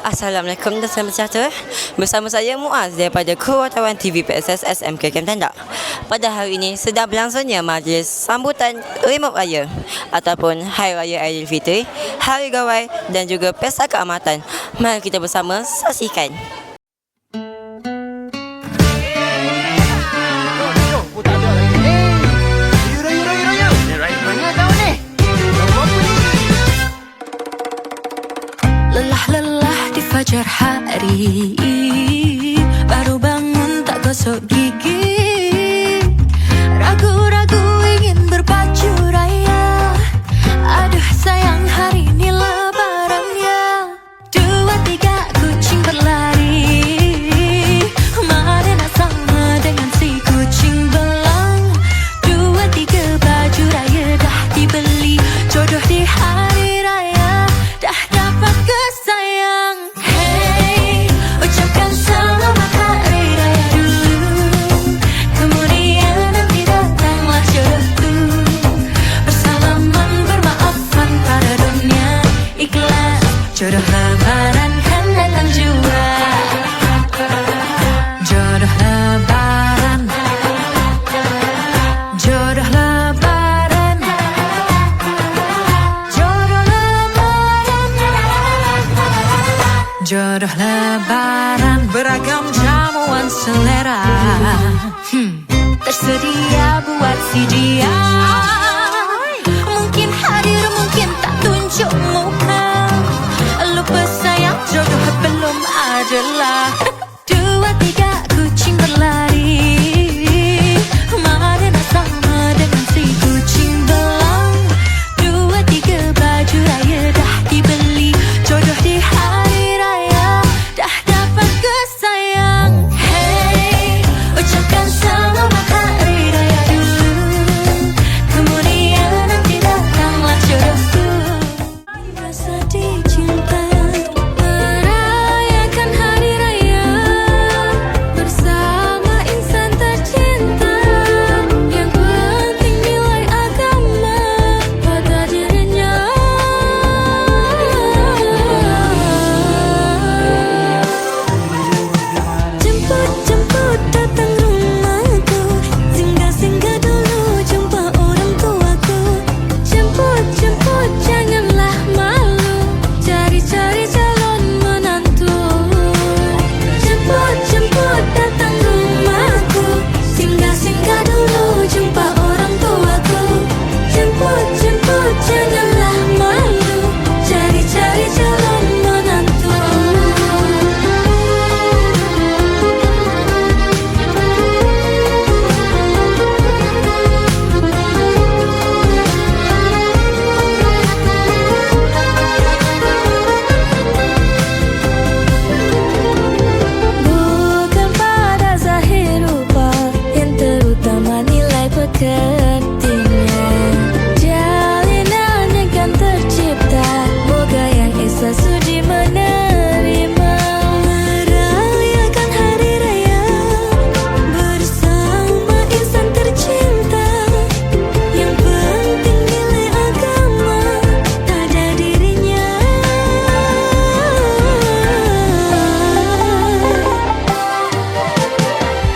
Assalamualaikum dan selamat sejahtera. Bersama saya Muaz daripada Kewartawan TV PSS SMK Kem Tandak. Pada hari ini sedang berlangsungnya majlis sambutan Remuk Raya ataupun Hari Raya Aidilfitri, Hari Gawai dan juga Pesta Keamatan. Mari kita bersama saksikan. Lelah-lelah di fajar hari, baru bangun tak gosok gigi, ragu-ragu ingin berbaju raya. Aduh sayang, hari ini lebaran ya. 2, 3 kucing berlari, mana nak sama dengan si kucing belang. 2, 3 baju raya dah dibeli, jodoh di hari raya dah dapat kesayang. Hey, ucapkan selamat hari raya dulu, kemudian nanti datanglah jodohku. Bersalaman bermaafan pada dunia, ikhlas jodoh lebaran kan datang juga. Jodoh lebaran, jodoh lebaran, jodoh lebaran, jodoh lebaran. Beragam jamuan selera tersedia buat si dia. Mungkin hadir, mungkin tak tunjuk muka. Lupa sayang, jodoh belum adalah. 2, 3 kucing berlari, mana nak sama dengan si kucing belang. 2, 3 baju raya dah dibeli, jodoh di hari raya dah dapat kesayang. Hey, ucapkan selamat hari raya dulu, kemudian nanti datanglah jodohku. Rasa dicinta, merayakan hari raya bersama insan tercinta. Yang penting nilai agama pada dirinya. Jemput-jemput datang rumahku, singgah-singgah dulu jumpa orang tuaku. Jemput-jemput janganlah malu, cari-cari calon menantu. Jemput-jemput datang rumahku, singgah-singgah dulu jumpa orang tuaku. Jemput-jemput janganlah malu, cari-cari calon menantu. Bukan pada zahir rupa yang terutama nilai pekertinya. Jalinan yang kan tercipta, moga yang esa sudi menerima. Merayakan hari raya bersama insan tercinta. Yang penting nilai agama pada dirinya.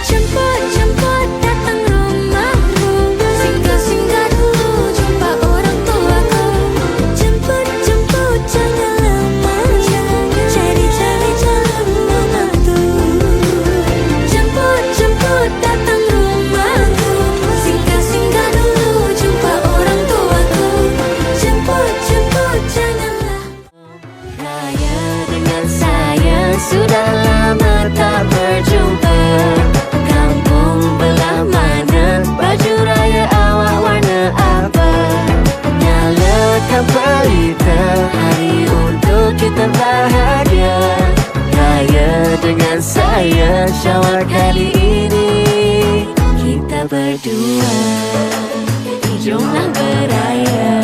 Jemput-jemput datang rumahku, singgah-singgah dulu jumpa orang tuaku. Jemput-jemput janganlah malu, cari-cari calon menantu. Jemput-jemput datang rumahku, singgah-singgah dulu jumpa orang tuaku. Jemput-jemput janganlah. Raya dengan saya sudah lama tak berjumpa. Kampung belah mana, baju raya awak warna apa? Nyalakan pelita, hari untuk kita bahagia. Raya dengan saya, Syawal kali ini kita berdua. Jomlah beraya.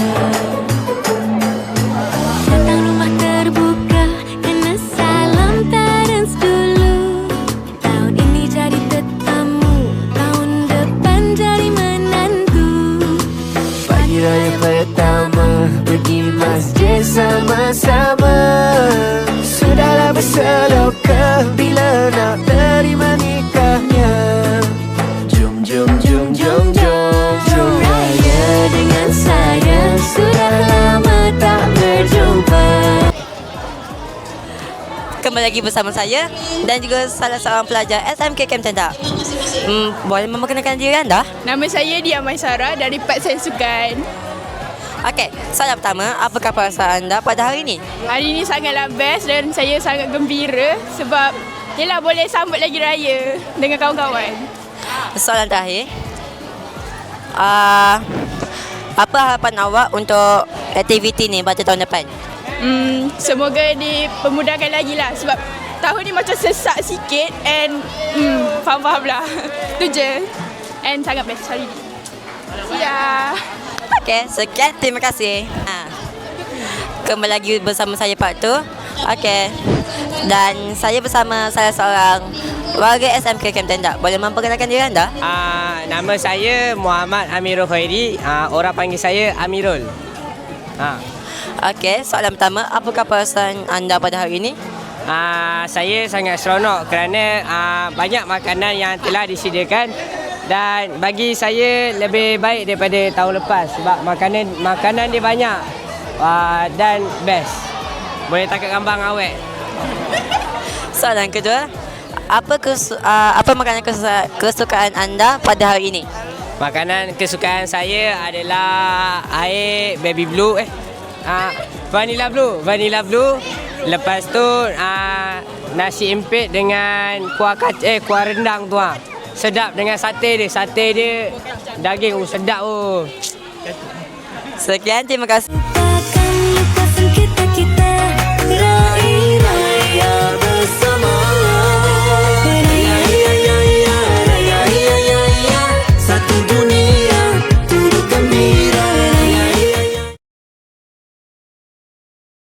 Datang rumah terbuka, kena salam tarans dulu. Tahun kembali lagi bersama saya dan juga salah seorang pelajar SMK Kem Tenda. Boleh memperkenalkan diri anda? Nama saya Dia Maisara dari Part Sains Sukan. Okey, soalan pertama, apakah perasaan anda pada hari ini? Hari ini sangatlah best dan saya sangat gembira sebab yelah boleh sambut lagi raya dengan kawan-kawan. Soalan terakhir, apa harapan awak untuk aktiviti ni pada tahun depan? Semoga dipermudahkan lagi lah sebab tahun ni macam sesak sikit and faham-faham lah. Itu je. And sangat best hari ni. Ya. Okey, sekian, terima kasih. Kembali lagi bersama saya Pak Tu. Okey. Dan saya bersama salah seorang warga SMK Kem Tenda. Boleh memperkenalkan diri anda? Nama saya Muhammad Amirul Khairi. Orang panggil saya Amirul. Okey, soalan pertama, apakah perasaan anda pada hari ini? Saya sangat seronok kerana banyak makanan yang telah disediakan dan bagi saya lebih baik daripada tahun lepas sebab makanan dia banyak dan best. Boleh tangkap gambar awet. Soalan kedua, apa makanan kesukaan anda pada hari ini? Makanan kesukaan saya adalah air baby blue vanilla blue. Lepas tu nasi empit dengan kuah rendang tu sedap dengan sate dia daging sedap. Sekian, terima kasih.